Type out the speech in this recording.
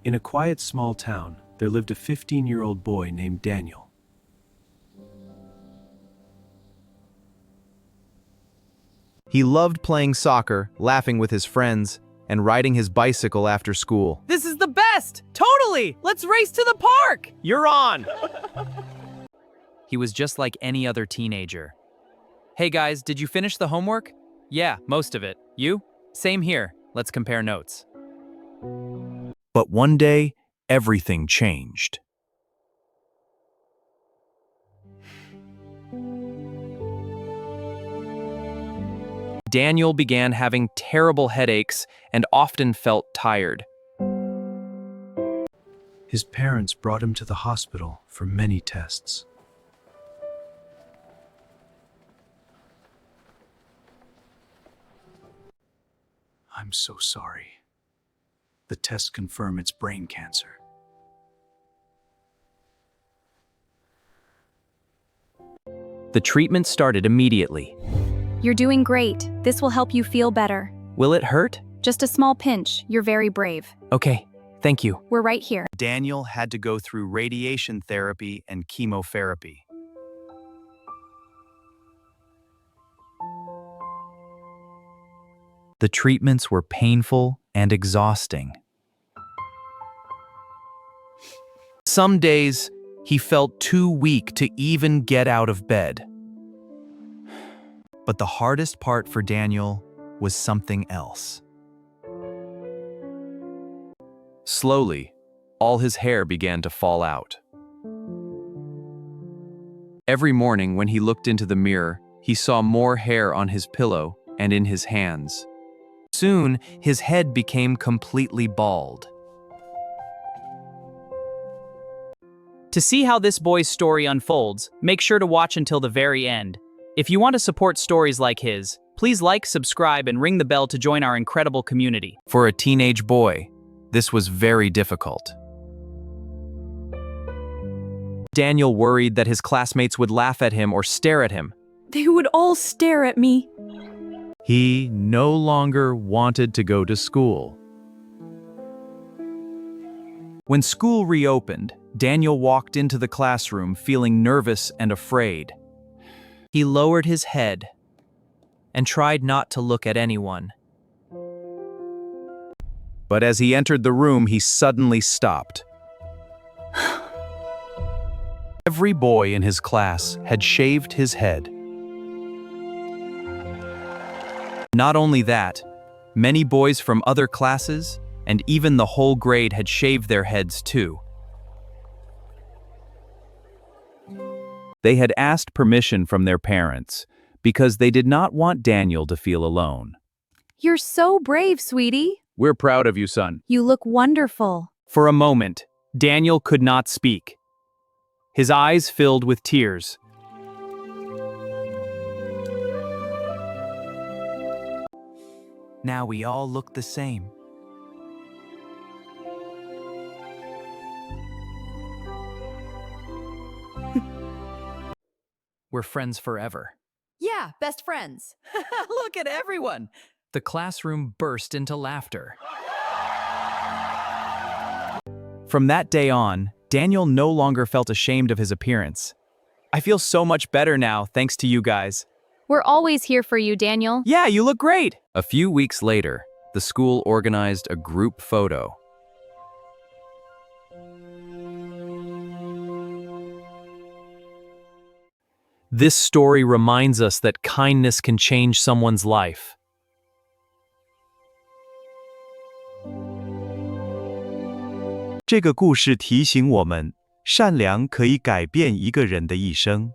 In a quiet small town, there lived a 15-year-old boy named Daniel. He loved playing soccer, laughing with his friends, and riding his bicycle after school. This is the best! Totally! Let's race to the park! You're on! He was just like any other teenager. Hey guys, did you finish the homework? Yeah, most of it. You? Same here. Let's compare notes. But one day, everything changed. Daniel began having terrible headaches and often felt tired. His parents brought him to the hospital for many tests. I'm so sorry. The tests confirm it's brain cancer. The treatment started immediately. You're doing great. This will help you feel better. Will it hurt? Just a small pinch. You're very brave. Okay, thank you. We're right here. Daniel had to go through radiation therapy and chemotherapy. The treatments were painful and exhausting. Some days, he felt too weak to even get out of bed. But the hardest part for Daniel was something else. Slowly, all his hair began to fall out. Every morning when he looked into the mirror, he saw more hair on his pillow and in his hands. Soon, his head became completely bald. To see how this boy's story unfolds, make sure to watch until the very end. If you want to support stories like his, please like, subscribe, and ring the bell to join our incredible community. For a teenage boy, this was very difficult. Daniel worried that his classmates would laugh at him or stare at him. They would all stare at me. He no longer wanted to go to school. When school reopened, Daniel walked into the classroom feeling nervous and afraid. He lowered his head and tried not to look at anyone. But as he entered the room, he suddenly stopped. Every boy in his class had shaved his head. Not only that, many boys from other classes and even the whole grade had shaved their heads too. They had asked permission from their parents because they did not want Daniel to feel alone. You're so brave, sweetie. We're proud of you, son. You look wonderful. For a moment, Daniel could not speak. His eyes filled with tears. Now we all look the same. We're friends forever. Yeah, best friends. Look at everyone! The classroom burst into laughter. From that day on, Daniel no longer felt ashamed of his appearance. I feel so much better now, thanks to you guys. We're always here for you, Daniel. Yeah, you look great! A few weeks later, the school organized a group photo. This story reminds us that kindness can change someone's life. 这个故事提醒我们，善良可以改变一个人的一生。